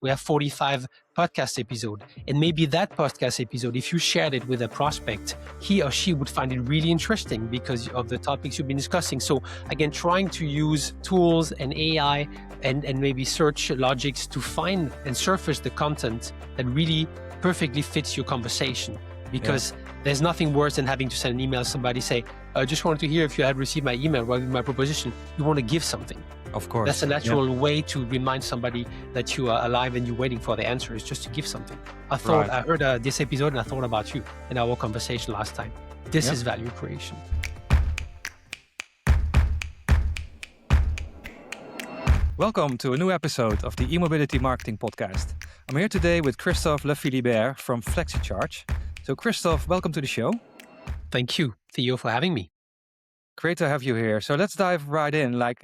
we have 45 podcast episode. And maybe that podcast episode, if you shared it with a prospect, he or she would find it really interesting because of the topics you've been discussing. So again, trying to use tools and AI and maybe search logics to find and surface the content that really perfectly fits your conversation. Because there's nothing worse than having to send an email to somebody, say, I just wanted to hear if you had received my email with my proposition. You want to give something. Of course. That's a natural way to remind somebody that you are alive and you're waiting for the answer, is just to give something. I heard this episode and I thought about you in our conversation last time. This is value creation. Welcome to a new episode of the eMobility Marketing Podcast. I'm here today with Christophe Lephilibert from FLEXeCHARGE. So Christophe, welcome to the show. Thank you, Theo, for having me. Great to have you here. So let's dive right in. I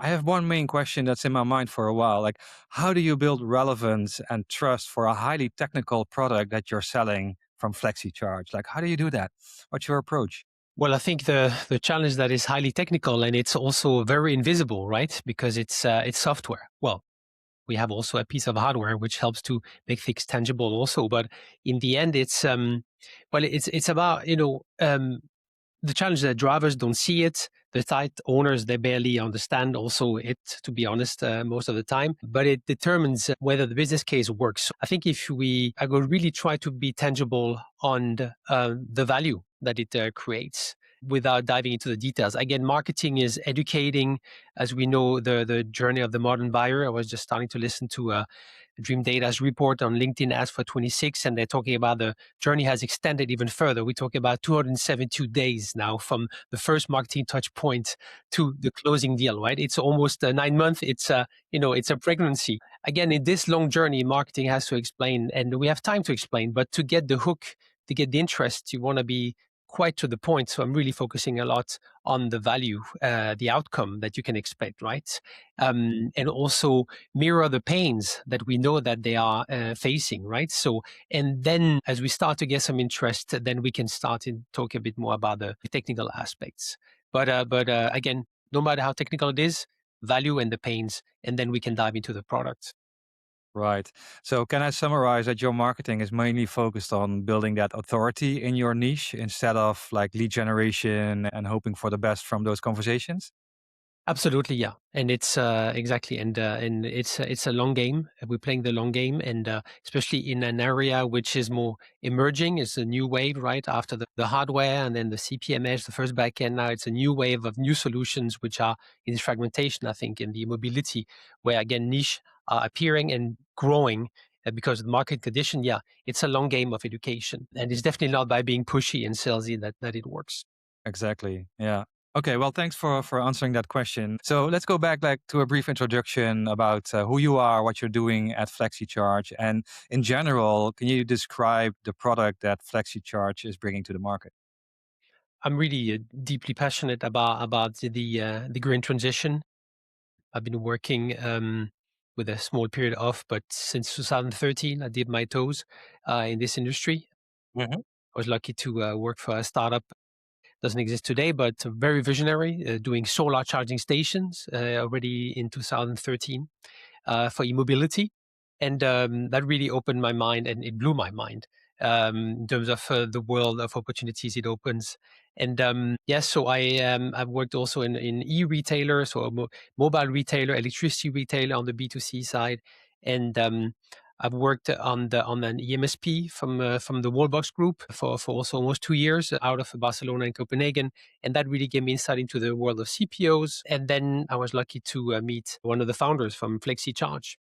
have one main question that's in my mind for a while. How do you build relevance and trust for a highly technical product that you're selling from FLEXeCHARGE? How do you do that? What's your approach? Well, I think the challenge that is highly technical and it's also very invisible, right? Because it's software. Well, we have also a piece of hardware which helps to make things tangible also. But in the end, it's about, the challenge that drivers don't see it. The site owners, they barely understand also it, to be honest, most of the time. But it determines whether the business case works. I think I will really try to be tangible on the value that it creates without diving into the details. Again, marketing is educating, as we know, the journey of the modern buyer. I was just starting to listen to Dream Data's report on LinkedIn Ads for 26, and they're talking about the journey has extended even further. We're talking about 272 days now from the first marketing touch point to the closing deal, right? It's almost 9 months. It's a pregnancy. Again, in this long journey, marketing has to explain, and we have time to explain, but to get the hook, to get the interest, you want to be quite to the point. So I'm really focusing a lot on the value, the outcome that you can expect, right? And also mirror the pains that we know that they are facing, right? So, and then as we start to get some interest, then we can start to talk a bit more about the technical aspects. But again, no matter how technical it is, value and the pains, and then we can dive into the product. Right. So can I summarize that your marketing is mainly focused on building that authority in your niche instead of lead generation and hoping for the best from those conversations? Absolutely, yeah, and it's exactly, and it's a long game. We're playing the long game, and especially in an area which is more emerging, it's a new wave, right? After the hardware and then the CPMS, the first backend. Now it's a new wave of new solutions which are in fragmentation. I think in the mobility, where again niche are appearing and growing. Because of the market condition, yeah, it's a long game of education, and it's definitely not by being pushy and salesy that it works. Exactly. Yeah. Okay, well, thanks for answering that question. So let's go back to a brief introduction about who you are, what you're doing at FLEXeCHARGE, and in general, can you describe the product that FLEXeCHARGE is bringing to the market? I'm really deeply passionate about the green transition. I've been working with a small period off, but since 2013, I dipped my toes in this industry. Hmm. I was lucky to work for a startup. Doesn't exist today, but very visionary, doing solar charging stations already in 2013 for eMobility. And that really opened my mind and it blew my mind in terms of the world of opportunities it opens. And so I've worked also in e-retailer, so mobile retailer, electricity retailer on the B2C side. And I've worked on an EMSP from the Wallbox Group for also almost 2 years out of Barcelona and Copenhagen, and that really gave me insight into the world of CPOs. And then I was lucky to meet one of the founders from FLEXeCHARGE.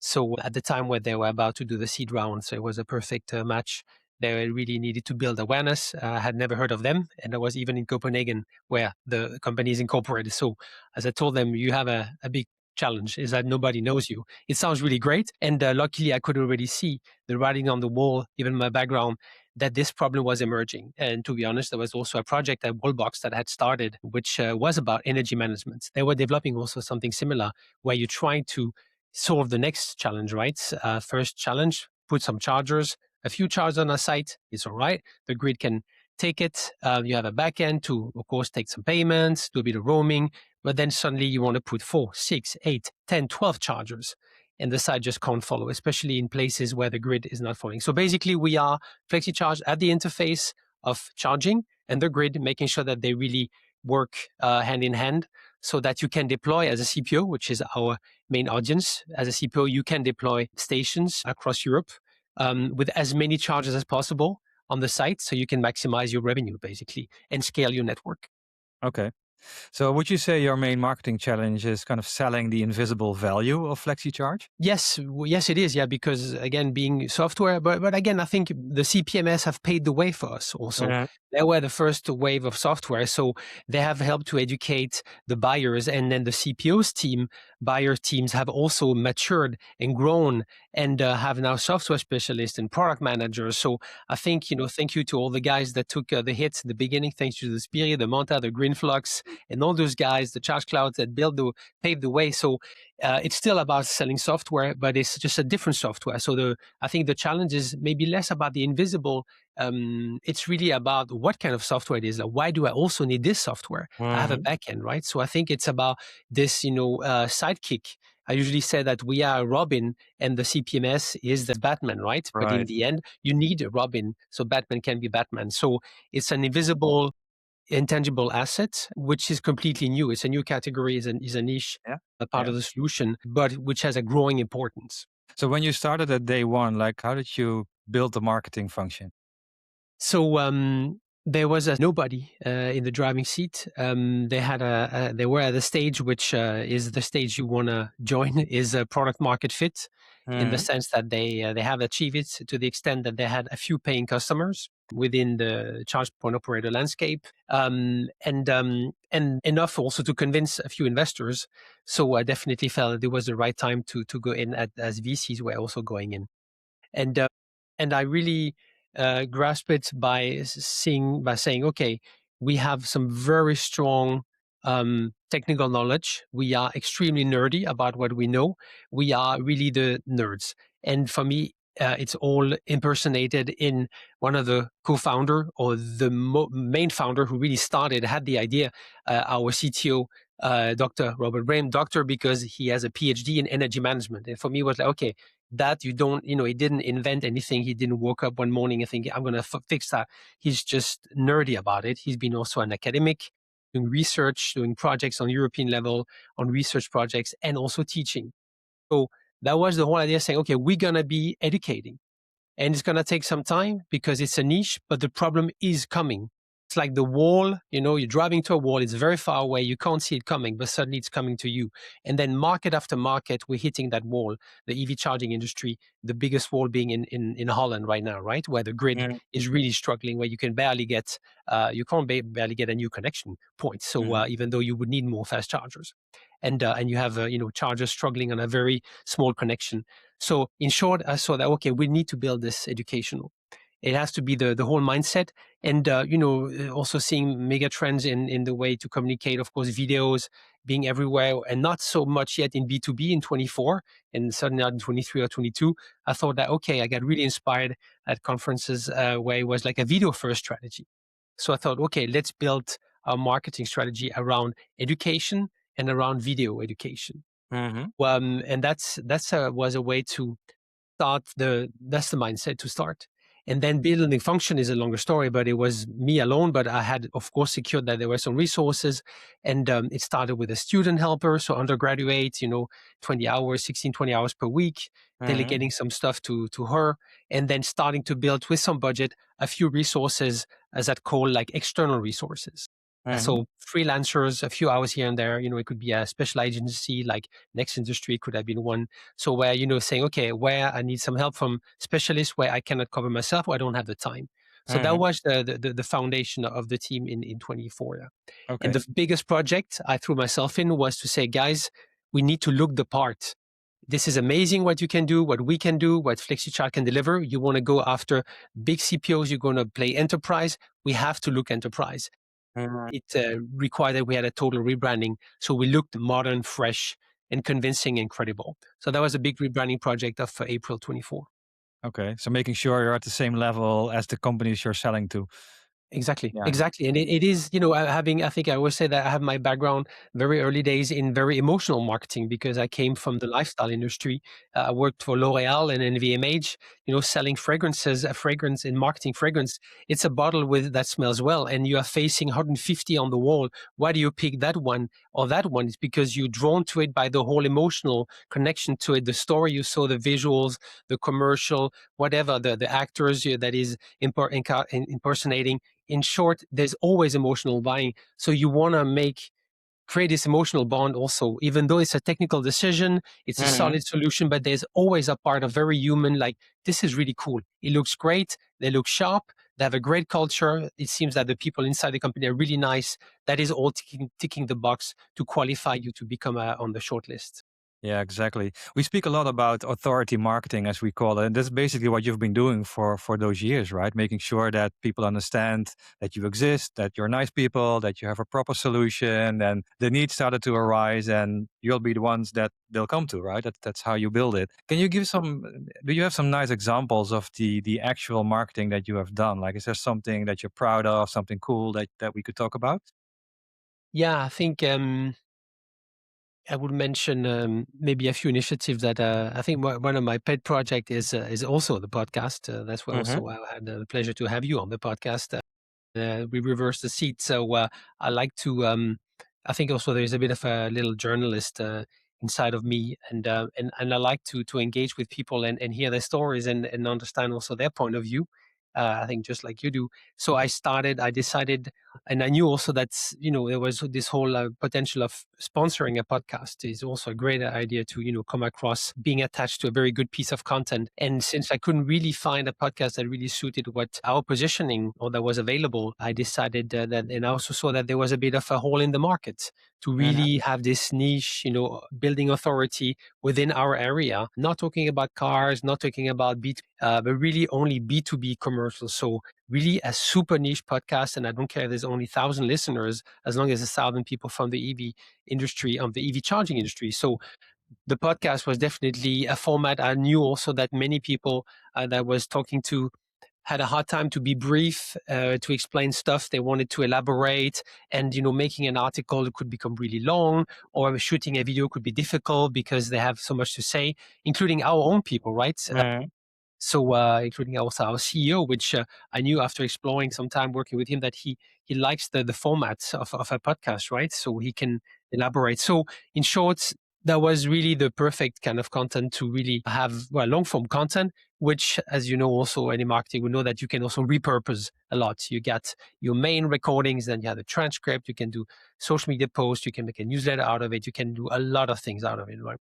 So at the time where they were about to do the seed round, so it was a perfect match. They really needed to build awareness. I had never heard of them, and I was even in Copenhagen where the company is incorporated. So as I told them, you have a big challenge is that nobody knows you. It sounds really great. And luckily, I could already see the writing on the wall, even my background, that this problem was emerging. And to be honest, there was also a project at Wallbox that had started, which was about energy management. They were developing also something similar where you're trying to solve the next challenge, right? First challenge, put some chargers, a few chargers on a site. It's all right. The grid can take it. You have a backend to, of course, take some payments, do a bit of roaming. But then suddenly you want to put 4, 6, 8, 10, 12 chargers. and the site just can't follow, especially in places where the grid is not following. So basically, we are FLEXeCHARGE at the interface of charging and the grid, making sure that they really work hand in hand so that you can deploy as a CPO, which is our main audience. As a CPO, you can deploy stations across Europe with as many chargers as possible on the site so you can maximize your revenue basically and scale your network. Okay. So would you say your main marketing challenge is kind of selling the invisible value of FlexiCharge? Yes, yes, it is. Yeah, because again, being software, but again, I think the CPMS have paved the way for us. Also, Mhm. they were the first wave of software, so they have helped to educate the buyers, and then the CPO's team, buyer teams, have also matured and grown, and have now software specialists and product managers. So I think thank you to all the guys that took the hits in the beginning. Thanks to the Spirit, the Monta, the Greenflux, and all those guys, the Charge Clouds that paved the way. So it's still about selling software, but it's just a different software. So I think the challenge is maybe less about the invisible. It's really about what kind of software it is. Like, why do I also need this software? I have a Mhm. backend, right? So I think it's about this, sidekick. I usually say that we are Robin and the CPMS is the Batman, right? But in Right. the end, you need a Robin so Batman can be Batman. So it's an invisible intangible asset, which is completely new. It's a new category, is a niche, Yeah. a part Yeah. of the solution, but which has a growing importance. So when you started at day one, like how did you build the marketing function? So there was a nobody in the driving seat. They were at a stage which is the stage you want to join is a product market fit, in the Mhm. sense that they have achieved it to the extent that they had a few paying customers within the charge point operator landscape, and enough also to convince a few investors. So I definitely felt it was the right time to go in as VCs were also going in, and I really grasp it by saying, okay, we have some very strong technical knowledge. We are extremely nerdy about what we know. We are really the nerds, and for me, it's all impersonated in one of the co-founder or the main founder who really had the idea, our CTO. Dr. Robert Brame, doctor, because he has a PhD in energy management. And for me, it was like, okay, that you don't, he didn't invent anything. He didn't wake up one morning and think, I'm going to fix that. He's just nerdy about it. He's been also an academic, doing research, doing projects on European level, on research projects, and also teaching. So that was the whole idea, saying, okay, we're going to be educating. And it's going to take some time because it's a niche, but the problem is coming. It's like the wall, you're driving to a wall, it's very far away, you can't see it coming, but suddenly it's coming to you. And then market after market, we're hitting that wall, the EV charging industry, the biggest wall being in Holland right now, right? Where the grid Mhm. is really struggling, where you can barely get, barely get a new connection point. So Mhm. even though you would need more fast chargers. And you have, chargers struggling on a very small connection. So in short, I saw that, okay, we need to build this educational. It has to be the whole mindset, and also seeing mega trends in the way to communicate. Of course, videos being everywhere, and not so much yet in B2B in 24, and certainly not in 23 or 22. I thought that, okay, I got really inspired at conferences where it was like a video first strategy. So I thought, okay, let's build a marketing strategy around education and around video education. Mhm. And that's was a way to that's the mindset to start. And then building the function is a longer story, but it was me alone. But I had, of course, secured that there were some resources, and it started with a student helper, so undergraduate, 20 hours, 16, 20 hours per week, Mhm. delegating some stuff to her, and then starting to build with some budget a few resources, as that call, like external resources. Mhm. So freelancers, a few hours here and there. It could be a special agency like Next Industry could have been one. So where, saying, okay, where I need some help from specialists where I cannot cover myself or I don't have the time. So that Mhm. was the foundation of the team in 24. Yeah. And Okay. the biggest project I threw myself in was to say, guys, we need to look the part. This is amazing what you can do, what we can do, what FlexiCharge can deliver. You want to go after big CPOs, you're going to play enterprise. We have to look enterprise. Mhm. It required that we had a total rebranding. So we looked modern, fresh, and convincing and credible. So that was a big rebranding project of April 24. Okay. So making sure you're at the same level as the companies you're selling to. Exactly, Yeah. exactly. And it is, I think I always say that I have my background very early days in very emotional marketing because I came from the lifestyle industry. I worked for L'Oreal and LVMH, selling fragrances, a fragrance in marketing fragrance. It's a bottle with that smells well, and you are facing 150 on the wall. Why do you pick that one or that one? It's because you're drawn to it by the whole emotional connection to it, the story you saw, the visuals, the commercial, whatever, the actors that is impersonating. In short, there's always emotional buying. So you want to create this emotional bond also, even though it's a technical decision, it's a Mhm. solid solution, but there's always a part of very human, like, this is really cool. It looks great. They look sharp. They have a great culture. It seems that the people inside the company are really nice. That is all ticking the box to qualify you to become on the short list. Yeah, exactly. We speak a lot about authority marketing, as we call it. And that's basically what you've been doing for those years, right? Making sure that people understand that you exist, that you're nice people, that you have a proper solution, and the needs started to arise, and you'll be the ones that they'll come to, right? That's how you build it. Can you give some? Do you have some nice examples of the actual marketing that you have done? Like, is there something that you're proud of, something cool that we could talk about? Yeah, I think I would mention maybe a few initiatives that I think one of my pet project is also the podcast. That's why Hmm. also I had the pleasure to have you on the podcast. We reverse the seat. So I like to. I think also there's a bit of a little journalist inside of me, and I like to engage with people and hear their stories and understand also their point of view. I think just like you do. So I decided, and I knew also that there was this whole potential of sponsoring a podcast is also a great idea to come across being attached to a very good piece of content. And since I couldn't really find a podcast that really suited what our positioning or that was available, I decided that, and I also saw that there was a bit of a hole in the market to Hmm. really have this niche, building authority within our area. Not talking about cars, not talking about but really only B2B commercials. So really a super niche podcast. And I don't care if there's only 1,000 listeners, as long as 1,000 people from the EV industry, the EV charging industry. So the podcast was definitely a format. I knew also that many people that I was talking to had a hard time to be brief, to explain stuff. They wanted to elaborate, and making an article could become really long, or shooting a video could be difficult because they have so much to say, including our own people, right? Hmm. So, including also our CEO, which I knew after exploring some time working with him that he likes the format of a podcast, right? So he can elaborate. So, in short, that was really the perfect kind of content to really have long form content, which, as you know, also any marketing we know that you can also repurpose a lot. You get your main recordings, then you have the transcript. You can do social media posts. You can make a newsletter out of it. You can do a lot of things out of it, right?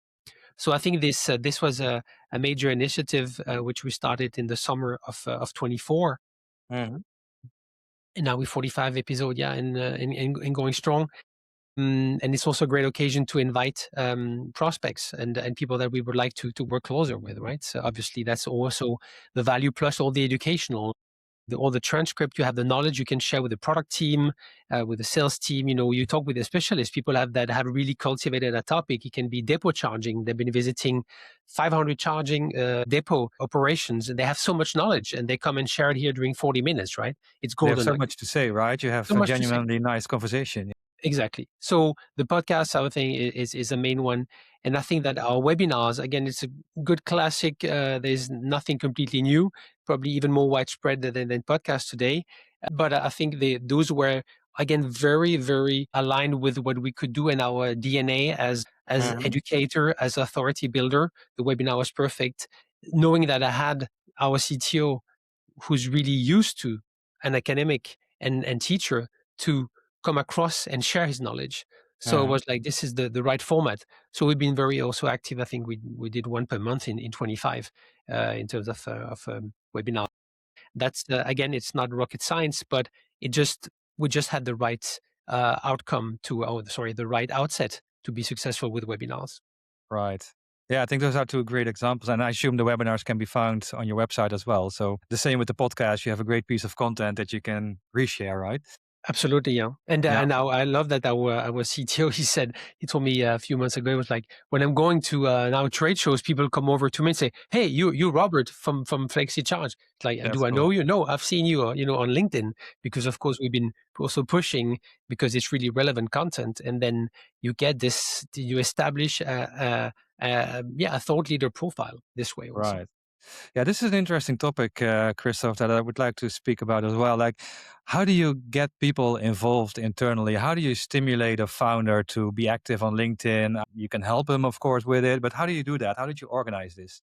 So I think this was a major initiative which we started in the summer of 24, Hmm. and now we're 45 episode, yeah, and going strong. And it's also a great occasion to invite prospects and people that we would like to work closer with, right? So obviously that's also the value plus all the educational all the transcript, you have the knowledge you can share with the product team, with the sales team. You talk with the specialists, people that have really cultivated a topic. It can be depot charging. They've been visiting 500 charging depot operations, and they have so much knowledge, and they come and share it here during 40 minutes, right? It's They have golden so nugget. much to say, right? You have So a much to say. genuinely nice conversation. Exactly. So the podcast, I would think, is a main one, and I think that our webinars, again, it's a good classic. There's nothing completely new, probably even more widespread than podcasts today. But I think those were again very very aligned with what we could do in our DNA as Hmm. educator, as authority builder. The webinar was perfect, knowing that I had our CTO who's really used to an academic and teacher to come across and share his knowledge. So it Hmm. was like this is the right format. So we've been very also active. I think we did one per month in 25 in terms of webinar. That's again, it's not rocket science, but it just we just had the right outcome to the right outset to be successful with webinars. Right. Yeah, I think those are two great examples. And I assume the webinars can be found on your website as well. So the same with the podcast, you have a great piece of content that you can reshare, right? Absolutely, yeah. Yeah, And now I love that our CTO, he told me a few months ago, it was like, when I'm going to now trade shows, people come over to me and say, "Hey, you Robert from FLEXeCHARGE." It's like, that's do I know cool. you? No, I've seen you, on LinkedIn, because of course we've been also pushing, because it's really relevant content, and then you establish a thought leader profile this way also. Right. Yeah, this is an interesting topic, Christoph, that I would like to speak about as well. Like, how do you get people involved internally? How do you stimulate a founder to be active on LinkedIn? You can help them, of course, with it, but how do you do that? How did you organize this?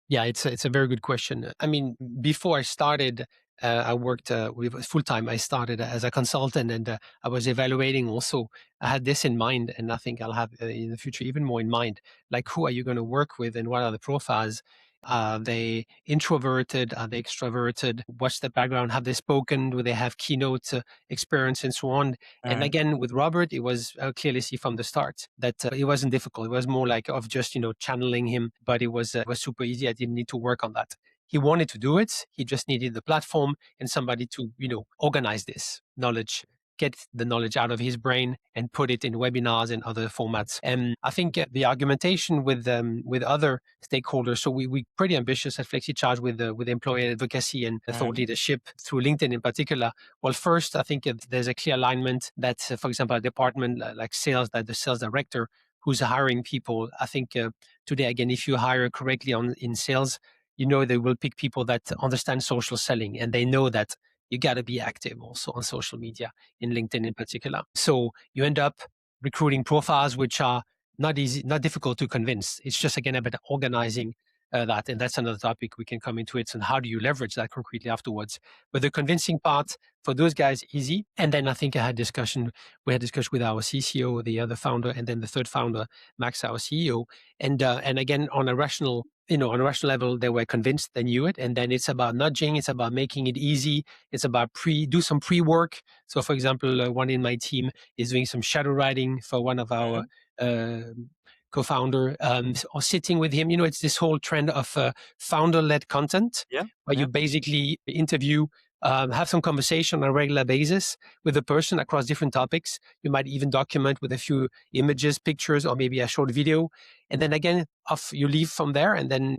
Yeah, it's a very good question. I mean, before I started, I worked with full time. I started as a consultant, and I was evaluating also. I had this in mind, and I think I'll have in the future even more in mind. Like, who are you going to work with, and what are the profiles? Are they introverted? Are they extroverted? What's the background? Have they spoken? Do they have keynote experience, and so on? And Mhm. again, with Robert, it was clearly see from the start that it wasn't difficult. It was more like of just channeling him, but it was super easy. I didn't need to work on that. He wanted to do it. He just needed the platform and somebody to organize this knowledge, get the knowledge out of his brain and put it in webinars and other formats. And I think the argumentation with other stakeholders. So we pretty ambitious at FlexiCharge with employee advocacy and thought Mhm. leadership through LinkedIn in particular. Well, first, I think there's a clear alignment that, for example, a department like sales, that the sales director who's hiring people, I think today, again, if you hire correctly in sales, they will pick people that understand social selling, and they know that you got to be active also on social media, in LinkedIn in particular. So you end up recruiting profiles which are not easy, not difficult to convince. It's just, again, about organizing that. And that's another topic we can come into it. And how do you leverage that concretely afterwards? But the convincing part for those guys, easy. And then I think we had discussion with our CCO, the other founder, and then the third founder, Max, our CEO. And again, on a rational level, they were convinced, they knew it. And then it's about nudging, it's about making it easy. It's about do some pre-work. So for example, one in my team is doing some shadow writing for one of our Mhm. uh, co-founder, or sitting with him. It's this whole trend of founder-led content, Yeah, where you yeah, basically interview, have some conversation on a regular basis with a person across different topics. You might even document with a few images, pictures, or maybe a short video. And then again, off you leave from there, and then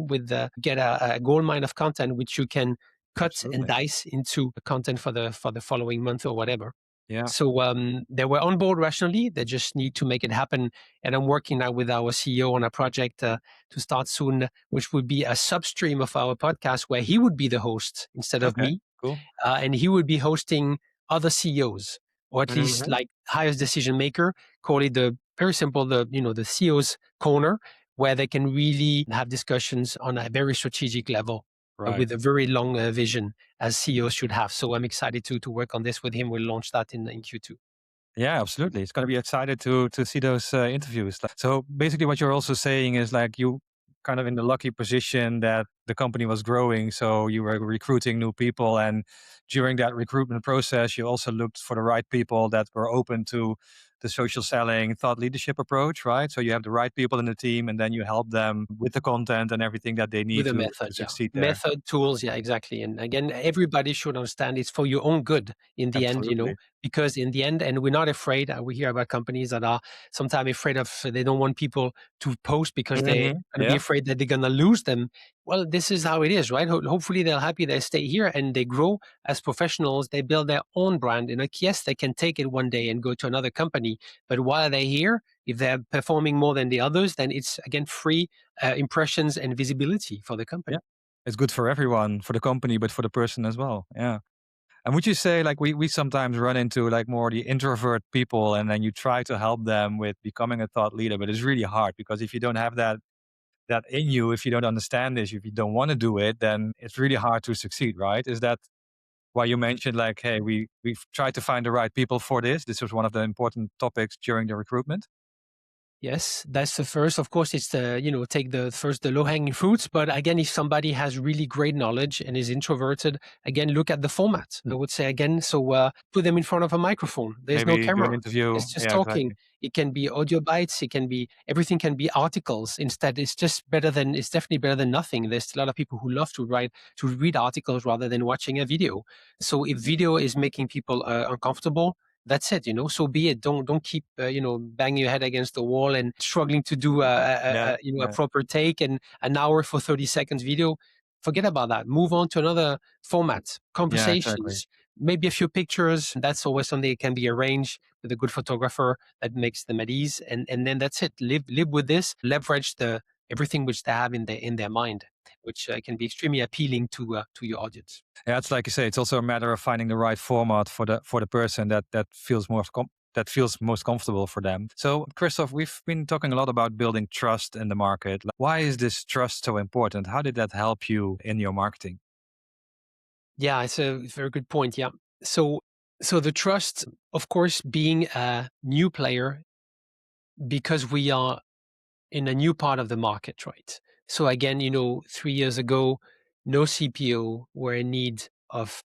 get a gold mine of content which you can cut and absolutely. dice into the content for the following month or whatever. Yeah. So they were on board rationally. They just need to make it happen. And I'm working now with our CEO on a project to start soon, which would be a substream of our podcast where he would be the host instead of Okay, me, cool. and he would be hosting other CEOs, or at least Mhm. like highest decision maker. Call it the very simple, the CEO's corner, where they can really have discussions on a very strategic level, Right. with a very long vision, as CEOs should have. So I'm excited to work on this with him. We'll launch that in Q2. Yeah, absolutely. It's going to be excited to see those interviews. So basically, what you're also saying is like you kind of in the lucky position that the company was growing, so you were recruiting new people, and during that recruitment process, you also looked for the right people that were open to the social selling thought leadership approach, right? So you have the right people in the team, and then you help them with the content and everything that they need With a to method, yeah. succeed there. Method, tools, yeah, exactly. And again, everybody should understand it's for your own good in the end, Absolutely. because in the end, and we're not afraid. We hear about companies that are sometimes afraid of, they don't want people to post because they're Hmm. going to be Yeah. afraid that they're going to lose them. Well, this is how it is, right? Hopefully they're happy they stay here and they grow as professionals. They build their own brand. And like, yes, they can take it one day and go to another company. But while they're here, if they're performing more than the others, then it's again free impressions and visibility for the Yeah. company. It's good for everyone, for the company, but for the person as well. Yeah. And would you say like we sometimes run into like more the introvert people and then you try to help them with becoming a thought leader, but it's really hard because if you don't have that in you, if you don't understand this, if you don't want to do it, then it's really hard to succeed, right? Is that why you mentioned like, hey, we've tried to find the right people for this? This was one of the important topics during the recruitment. Yes, that's the first. Of course, it's the, take the first, the low hanging fruits. But again, if somebody has really great knowledge and is introverted, again, look at the format. I would say again, so put them in front of a microphone. There's no Maybe do an camera. interview. It's just Yeah, talking. exactly. It can be audio bites. It can be everything. Can be articles. Instead, it's just better than. It's definitely better than nothing. There's a lot of people who love to read articles rather than watching a video. So if video is making people uncomfortable, that's it, so be it. Don't keep banging your head against the wall and struggling to do Yeah, a yeah, proper take, and an hour for 30 seconds video. Forget about that. Move on to another format. yeah, exactly. Conversations, maybe a few pictures. That's always something that can be arranged with a good photographer that makes them at ease, and then that's it. Live with this. Leverage the everything which they have in their mind, which can be extremely appealing to your audience. Yeah, it's like you say. It's also a matter of finding the right format for the person that feels that feels most comfortable for them. So, Christophe, we've been talking a lot about building trust in the market. Like, why is this trust so important? How did that help you in your marketing? Yeah, it's a very good point. Yeah. So so the trust, of course, being a new player, because we are in a new part of the market, right? So again, 3 years ago, no CPO were in need of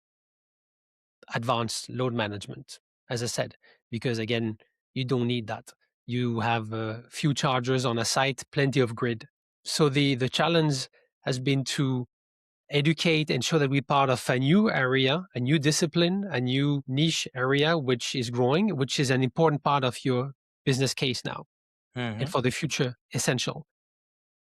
advanced load management, as I said, because again, you don't need that. You have a few chargers on a site, plenty of grid. So the challenge has been to educate and show that we're part of a new area, a new discipline, a new niche area, which is growing, which is an important part of your business case now and Hmm. for the future essential.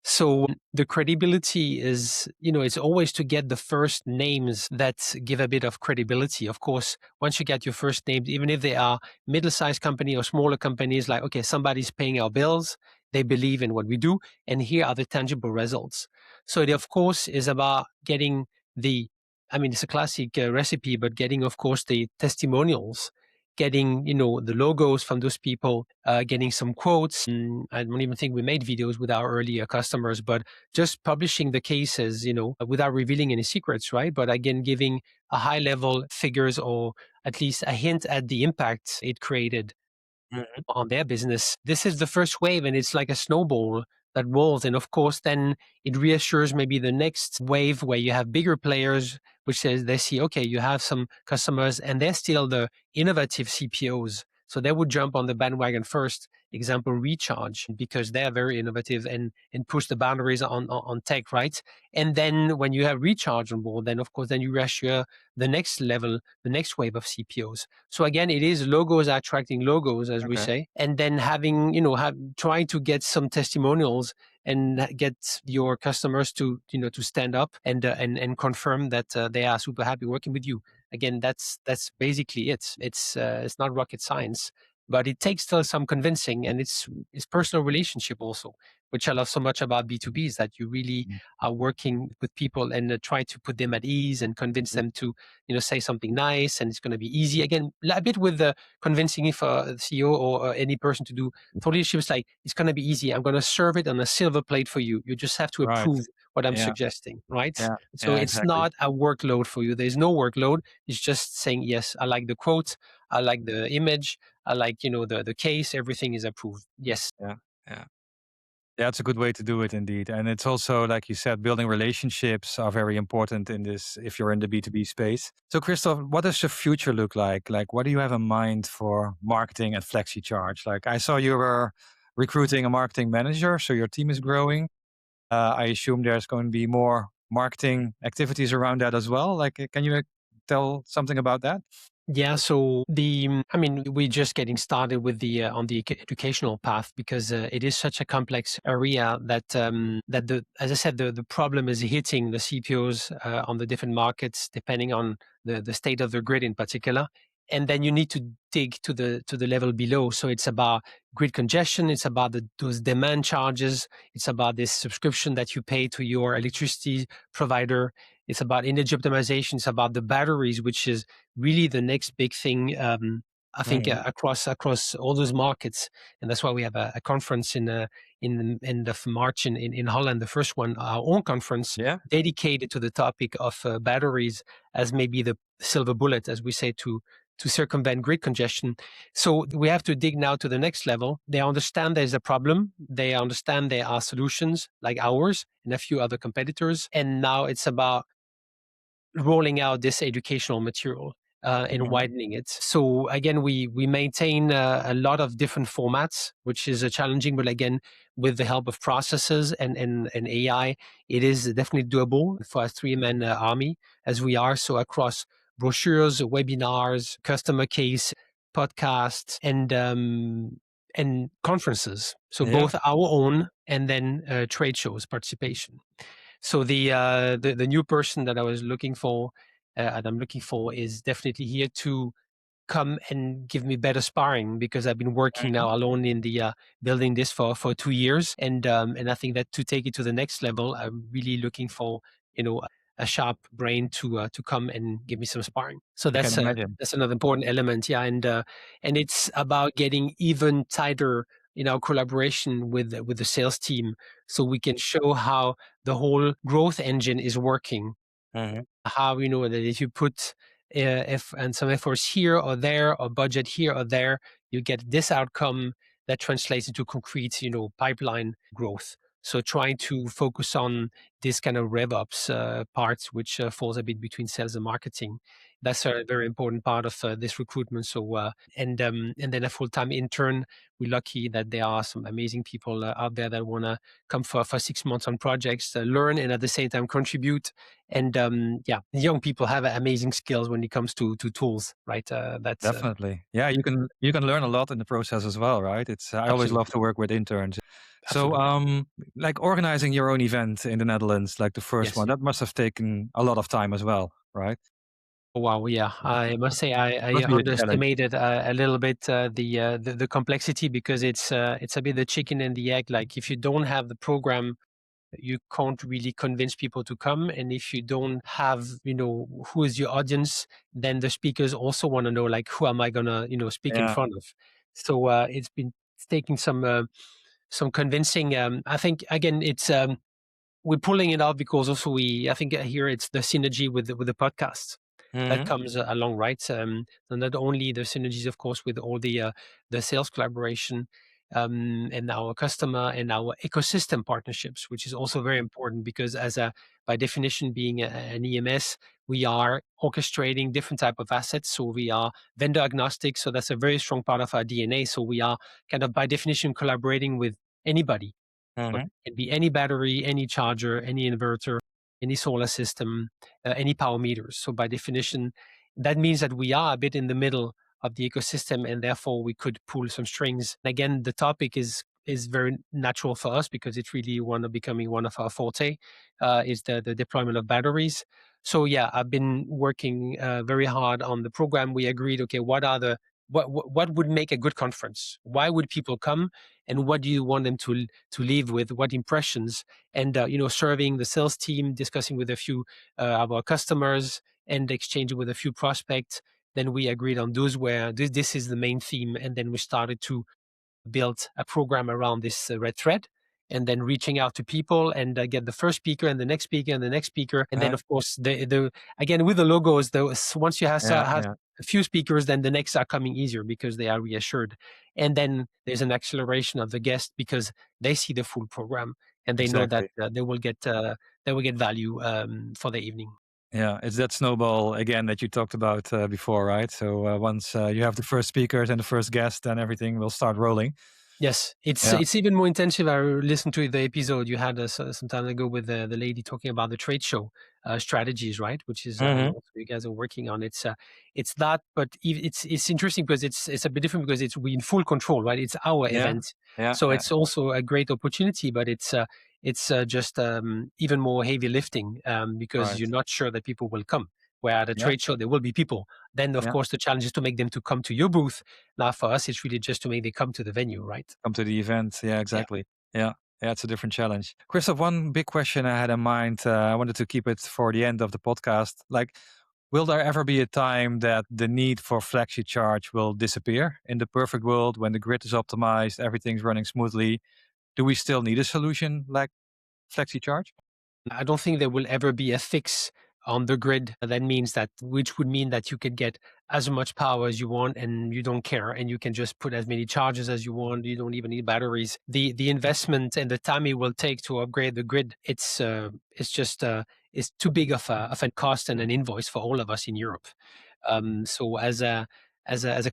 So the credibility is, it's always to get the first names that give a bit of credibility. Of course, once you get your first names, even if they are middle-sized company or smaller companies, like, okay, somebody's paying our bills, they believe in what we do, and here are the tangible results. So it, of course, is about getting the, it's a classic recipe, but getting, of course, the testimonials, getting, the logos from those people, getting some quotes. I don't even think we made videos with our earlier customers, but just publishing the cases, without revealing any secrets, right? But again, giving a high level figures, or at least a hint at the impact it created Hmm. on their business. This is the first wave, and it's like a snowball that rolls. And of course, then it reassures maybe the next wave where you have bigger players, which says they see, okay, you have some customers and they're still the innovative CPOs. So they would jump on the bandwagon first. Example, Recharge, because they're very innovative and push the boundaries on tech, right? And then when you have Recharge on board, then of course, then you reassure the next level, the next wave of CPOs. So again, it is logos attracting logos, as we Okay. say, and then having, trying to get some testimonials and get your customers to, to stand up and confirm that they are super happy working with you. Again, that's basically it. It's not rocket science, but it takes still some convincing, and it's personal relationship also, which I love so much about B2B, is that you really are working with people and try to put them at ease and convince them to, say something nice, and it's going to be easy. Again, a bit with the convincing, if a CEO or any person to do thought leadership is like, it's going to be easy. I'm going to serve it on a silver plate for you. You just have to Right. approve what I'm Yeah. suggesting, right? Yeah. So Yeah. it's Exactly. not a workload for you. There's no workload. It's just saying, yes, I like the quote. I like the image. I like, the case. Everything is approved. Yes. Yeah. Yeah. Yeah, it's a good way to do it indeed. And it's also, like you said, building relationships are very important in this if you're in the B2B space. So, Christoph, what does the future look like? Like, what do you have in mind for marketing at FLEXeCHARGE? Like, I saw you were recruiting a marketing manager, so your team is growing. I assume there's going to be more marketing activities around that as well. Like, can you tell something about that? Yeah, so we're just getting started with the on the educational path, because it is such a complex area that as I said, the problem is hitting the CPOs on the different markets, depending on the state of the grid in particular, and then you need to dig to the level below. So it's about grid congestion, it's about those demand charges, it's about this subscription that you pay to your electricity provider, it's about energy optimization, it's about the batteries, which is really the next big thing. I think Mhm. across all those markets, and that's why we have a conference in the end of March in Holland, the first one, our own conference Yeah. dedicated to the topic of batteries as maybe the silver bullet, as we say, to circumvent grid congestion. So we have to dig now to the next level. They understand there's a problem. They understand there are solutions like ours and a few other competitors. And now it's about rolling out this educational material and Mhm. widening it. So again, we maintain a lot of different formats, which is challenging, but again, with the help of processes and AI, it is definitely doable for a three-man army as we are. So across brochures, webinars, customer case, podcasts, and conferences. So Yeah. both our own and then trade shows participation. So the new person that I was looking for, and I'm looking for, is definitely here to come and give me better sparring because I've been working Mhm. now alone in the building this for 2 years, and I think that to take it to the next level, I'm really looking for a sharp brain to come and give me some sparring. So I can imagine. that's another important element, yeah, and it's about getting even tighter in our collaboration with the sales team, so we can show how the whole growth engine is working, Mhm. how you know that if you put if and some efforts here or there or budget here or there, you get this outcome that translates into concrete pipeline growth. So trying to focus on this kind of rev ops parts, which falls a bit between sales and marketing. That's a very important part of this recruitment. So and then a full-time intern. We're lucky that there are some amazing people out there that want to come for 6 months on projects, learn, and at the same time contribute. And yeah, young people have amazing skills when it comes to tools, right? That's Definitely. Yeah, you can learn a lot in the process as well, right? It's I always love absolutely, to work with interns. So, absolutely, like organizing your own event in the Netherlands, like the first one, yes. that must have taken a lot of time as well, right? Oh, wow, yeah. I must say I Must be a challenge. underestimated a little bit the complexity because it's a bit the chicken and the egg. Like if you don't have the program, you can't really convince people to come, and if you don't have who is your audience, then the speakers also want to know like who am I gonna speak in Yeah. front of. So it's taking some convincing. I think again we're pulling it off because also I think here it's the synergy with the podcasts that Mhm. comes along, right? And not only the synergies, of course, with all the sales collaboration, and our customer and our ecosystem partnerships, which is also very important because by definition, being an EMS, we are orchestrating different type of assets. So we are vendor agnostic. So that's a very strong part of our DNA. So we are kind of by definition collaborating with anybody. But Mhm. it can be any battery, any charger, any inverter, any solar system, any power meters. So by definition, that means that we are a bit in the middle of the ecosystem, and therefore we could pull some strings. Again, the topic is very natural for us because it's really becoming one of our forte, is the deployment of batteries. So yeah, I've been working very hard on the program. We agreed, okay, what would make a good conference? Why would people come? And what do you want them to leave with? What impressions? And serving the sales team, discussing with a few of our customers, and exchanging with a few prospects. Then we agreed on those where this is the main theme, and then we started to built a program around this red thread, and then reaching out to people and get the first speaker and the next speaker and the next speaker, and then Uh-huh. of course the again with the logos, those once you Yeah, have yeah, a few speakers, then the next are coming easier because they are reassured, and then there's an acceleration of the guest because they see the full program and they know that exactly. they will get value for the evening. Yeah, it's that snowball again that you talked about before, right? So once you have the first speakers and the first guest, then everything will start rolling. Yes, Yeah. it's even more intensive. I listened to the episode you had some time ago with the lady talking about the trade show strategies, right? Which is I know Hmm. also you guys are working on. It's that, but it's interesting because it's a bit different because we in full control, right? It's our Yeah, event, yeah, so yeah. it's also a great opportunity. But it's just even more heavy lifting because Right. you're not sure that people will come. Where at a Yeah, trade show there will be people. Then of yeah. course the challenge is to make them to come to your booth. Now for us, it's really just to make them come to the venue, right? Come to the event. Yeah, Yeah. exactly. Yeah. Yeah, it's a different challenge. Christoph, one big question I had in mind. I wanted to keep it for the end of the podcast. Like, will there ever be a time that the need for FLEXeCHARGE will disappear? In the perfect world, when the grid is optimized, everything's running smoothly, do we still need a solution like FLEXeCHARGE? I don't think there will ever be a fix on the grid. That means that, which would mean that you could get as much power as you want and you don't care, and you can just put as many charges as you want. You don't even need batteries. The investment and the time it will take to upgrade the grid, it's just it's too big of a cost and an invoice for all of us in Europe. So as a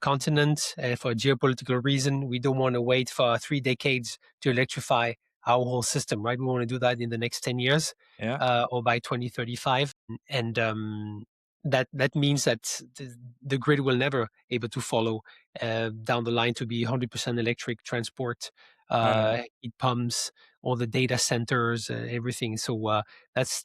continent, for a geopolitical reason, we don't want to wait for 3 decades to electrify our whole system, right? We want to do that in the next 10 years, Yeah. or by 2035. And that means that the grid will never able to follow down the line to be 100% electric transport, heat pumps, all the data centers, everything. So that's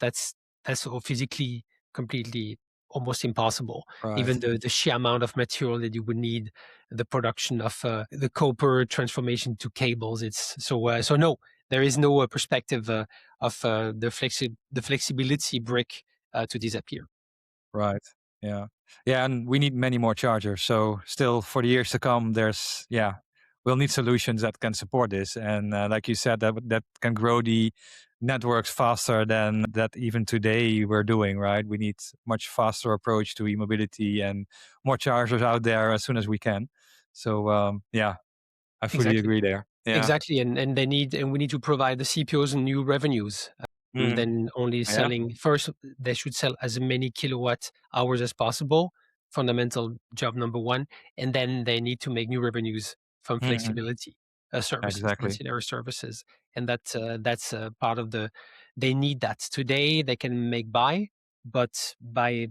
all physically completely almost impossible. Right. Even the sheer amount of material that you would need, the production of the copper transformation to cables. It's so no, there is no perspective of the flexibility brick to disappear. Right. Yeah. Yeah, and we need many more chargers. So still for the years to come, we'll need solutions that can support this. And like you said, that can grow the networks faster than that even today we're doing. Right. We need much faster approach to e-mobility and more chargers out there as soon as we can. So yeah, I fully Exactly. agree there. Yeah. Exactly, and we need to provide the CPOs and new revenues. Mhm. Than only Yeah. selling. First, they should sell as many kilowatt hours as possible. Fundamental job number one, and then they need to make new revenues from Mhm. flexibility services, Exactly. ancillary services, and that's part of the. They need that today. They can make buy, but by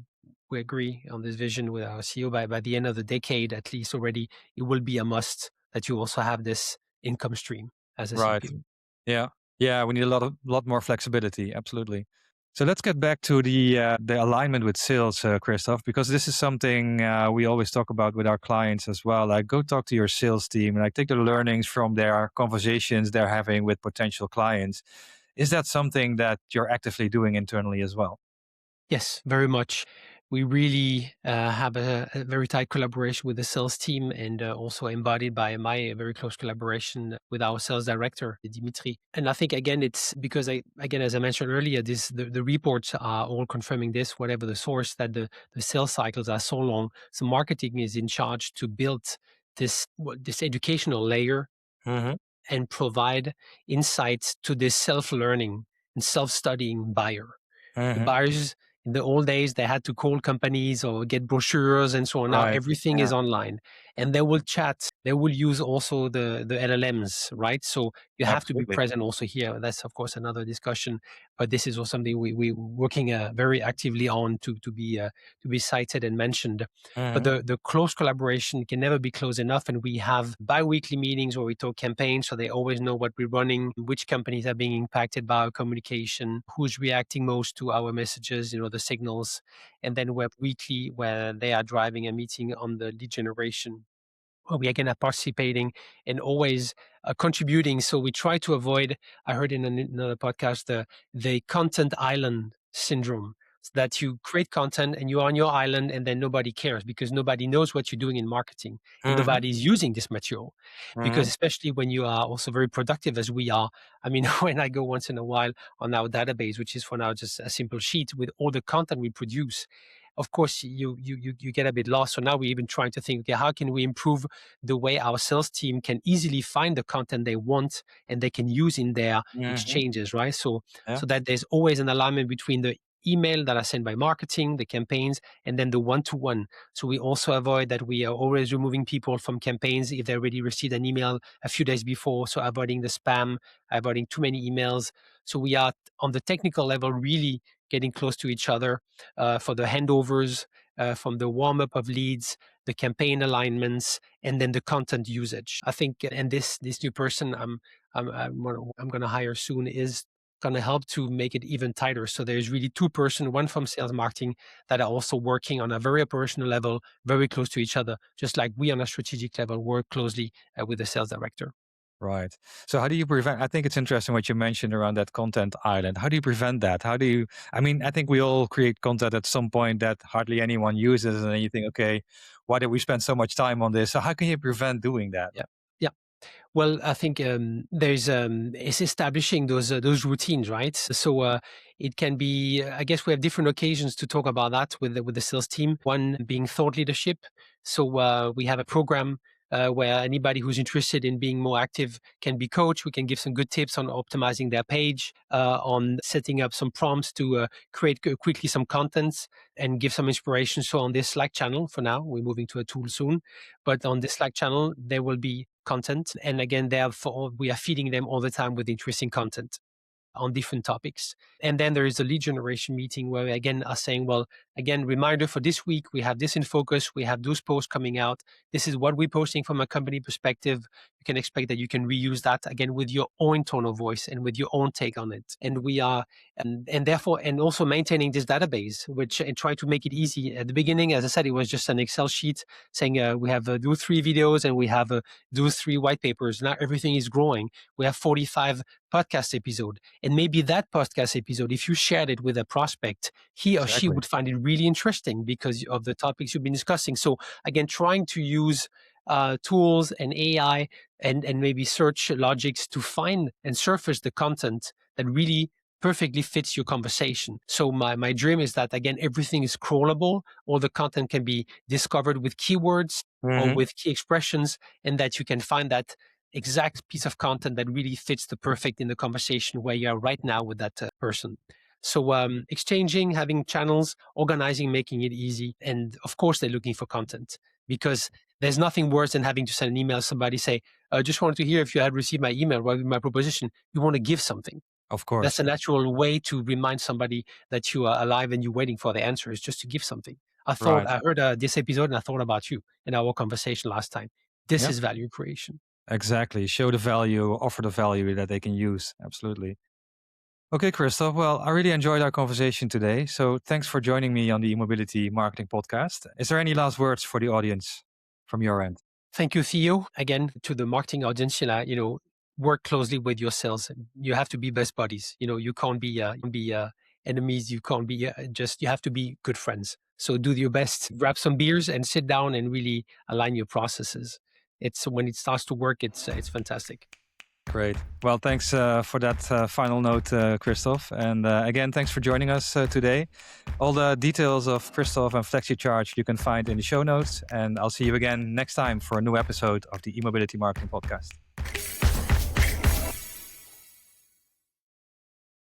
we agree on this vision with our CEO. By the end of the decade, at least already, it will be a must that you also have this income stream as a Right. CPO. Yeah. Yeah, we need a lot more flexibility. Absolutely. So let's get back to the alignment with sales, Christoph, because this is something we always talk about with our clients as well. Like, go talk to your sales team, like take the learnings from their conversations they're having with potential clients. Is that something that you're actively doing internally as well? Yes, very much. We really have a very tight collaboration with the sales team, and also embodied by my very close collaboration with our sales director, Dimitri. And I think, again, it's because, again, as I mentioned earlier, the reports are all confirming this, whatever the source, that the sales cycles are so long. So marketing is in charge to build this educational layer Hmm. and provide insights to this self-learning and self-studying buyer. The Hmm. buyers in the old days, they had to call companies or get brochures and so on. Now Right. everything Yeah. is online, and they will chat. They will use also the LLMs, right? So you have to be Absolutely. present also here. That's of course another discussion, but this is also something we working very actively on to be cited and mentioned. But Hmm. the close collaboration can never be close enough, and we have bi-weekly meetings where we talk campaigns, so they always know what we're running, which companies are being impacted by our communication, who's reacting most to our messages, the signals. And then we have weekly where they are driving a meeting on the lead generation, where we again are participating and always contributing. So we try to avoid, I heard in another podcast, the content island syndrome. So that you create content and you're on your island, and then nobody cares because nobody knows what you're doing in marketing, and Hmm. nobody's using this material. Because Hmm. especially when you are also very productive as we are, I mean, when I go once in a while on our database, which is for now just a simple sheet with all the content we produce, of course you get a bit lost. So now we're even trying to think, okay, how can we improve the way our sales team can easily find the content they want and they can use in their Hmm. exchanges, right? So Yeah. so that there's always an alignment between the email that are sent by marketing, the campaigns, and then the one-to-one. So we also avoid that we are always removing people from campaigns if they already received an email a few days before. So avoiding the spam, avoiding too many emails. So we are on the technical level really getting close to each other for the handovers, from the warm up of leads, the campaign alignments, and then the content usage. I think, and this new person I'm going to hire soon is going to help to make it even tighter. So there's really two-person, one from sales marketing, that are also working on a very operational level, very close to each other, just like we on a strategic level work closely with the sales director. Right. So how do you prevent? I think it's interesting what you mentioned around that content island. How do you prevent that? How do you? I mean, I think we all create content at some point that hardly anyone uses, and then you think, okay, why did we spend so much time on this? So how can you prevent doing that? Yeah. Yeah. Well, I think there's it's establishing those routines, right? So it can be. I guess we have different occasions to talk about that with the sales team. One being thought leadership. So we have a program where anybody who's interested in being more active can be coached. We can give some good tips on optimizing their page, on setting up some prompts to create quickly some contents and give some inspiration. So on this Slack channel, for now, we're moving to a tool soon, but on this Slack channel, there will be content. And again, therefore, we are feeding them all the time with interesting content on different topics. And then there is a lead generation meeting where we again are saying, well, again, reminder for this week, we have this in focus, we have those posts coming out. This is what we're posting from a company perspective. You can expect that you can reuse that again with your own tone of voice and with your own take on it. And we are, and therefore, and also maintaining this database, which and try to make it easy. At the beginning, as I said, it was just an Excel sheet saying we have those 3 videos and we have those 3 white papers. Now everything is growing. We have 45 podcast episode. And maybe that podcast episode, if you shared it with a prospect, he or she Exactly. would find it really interesting because of the topics you've been discussing. So again, trying to use tools and AI and maybe search logics to find and surface the content that really perfectly fits your conversation. So my dream is that, again, everything is crawlable. All the content can be discovered with keywords or Hmm. with key expressions, and that you can find that exact piece of content that really fits the perfect in the conversation where you are right now with that person. So exchanging, having channels, organizing, making it easy. And of course, they're looking for content because there's nothing worse than having to send an email to somebody, say, I just wanted to hear if you had received my email, what my proposition. You want to give something. Of That's course. a natural way to remind somebody that you are alive and you're waiting for the answer, is just to give something. Right. I heard this episode and I thought about you in our conversation last time. This Yeah. is value creation. Exactly. Show the value, offer the value that they can use. Absolutely. Okay, Christophe. Well, I really enjoyed our conversation today. So thanks for joining me on the eMobility Marketing Podcast. Is there any last words for the audience from your end? Thank you, Theo. Again, to the marketing audience, work closely with your sales. You have to be best buddies. You can't be enemies. You can't be you have to be good friends. So do your best, grab some beers and sit down and really align your processes. It's when it starts to work, it's fantastic. Great. Well, thanks for that final note, Christophe. And again, thanks for joining us today. All the details of Christophe and FLEXeCHARGE you can find in the show notes. And I'll see you again next time for a new episode of the eMobility Marketing Podcast.